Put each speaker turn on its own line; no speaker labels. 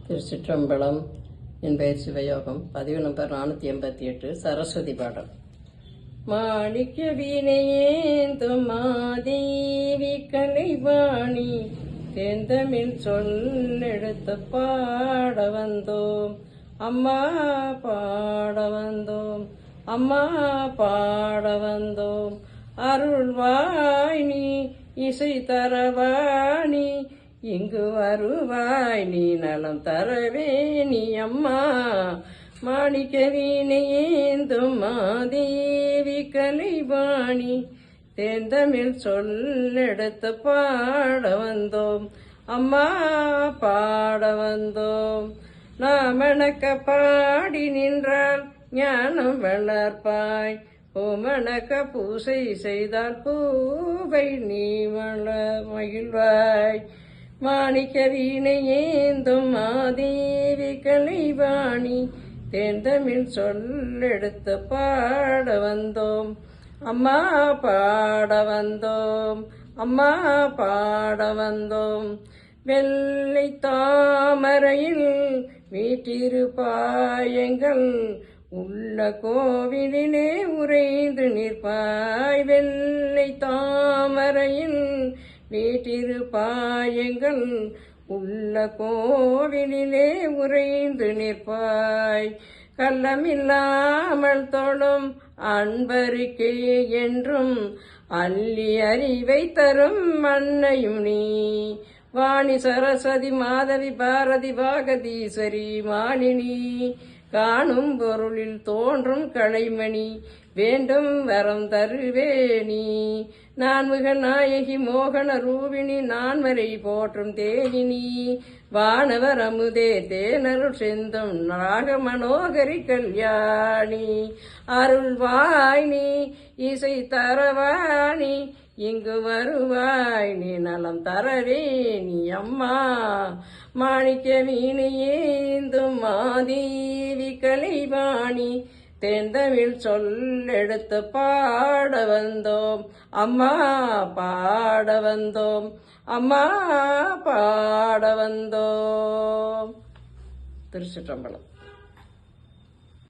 திருச்சிற்றம்பலம். என் பெயர் சிவயோகம். பதிவு நம்பர் 488. சரஸ்வதி பாடல். மாணிக்க வீணையேந்தும் மாதேவி கலைவாணி தேந்தமிழ் சொல்லெடுத்து பாட வந்தோம் அம்மா, பாட வந்தோம் அம்மா, பாட வந்தோம். அருள்வாய் நீ, இசை தரவாணி, இங்கு வருவாய் நீ, நலம் தரவே நீ அம்மா. மாணிக்க வீணையேந்தும் மாதேவி கலைவாணி தேந்தமிழ் சொல்லெடுத்து பாட வந்தோம் அம்மா, பாட வந்தோம். நாமணக்க பாடி நின்றால் ஞானம் வளர்ப்பாய், பூமணக்க பூசை செய்தால் பூவை நீ மகிழ்வாய். மாணிக்க வீணையேந்தும் மாதேவி கலைவாணி தேந்தமிழ் சொல்லெடுத்து பாட வந்தோம் அம்மா, பாட வந்தோம் அம்மா, பாட வந்தோம். வெள்ளை தாமரையில் வீற்றிருப்பாயங்கள் உள்ள கோவிலிலே உறைந்து நிற்பாய். வெள்ளை தாமரையில் வீற்றிருப்பாயங்கள் உள்ள கோவிலிலே உறைந்து நிற்பாய். கள்ளமில்லாமல் தொழும் அன்பருக்கே என்றும் அள்ளி அறிவை தரும் அன்னையும் நீ. வாணி சரஸ்வதி மாதவி பாரதி பாகதீஸ்வரி மாலினி, காணும் பொருளில் தோன்றும் கலைமணி, வேண்டும் வரம் தருவேணி. நான்முக நாயகி மோகன ரூபிணி, நான்மறை போற்றும் தேனினி, வானவர் அமுதே தேனருள் செந்தும் நாக மனோகரி கல்யாணி. அருள்வாய் நீ, இசை தரவாணி, இங்கு வருவாய் நீ, நலம் தரவே நீ அம்மா. மாணிக்க வீணையேந்தும் மாதேவி கலைவாணி தேந்தமிழ் சொல்லெடுத்து பாட வந்தோம் அம்மா, பாட வந்தோம் அம்மா, பாட வந்தோம். திருச்சிற்றம்பலம்.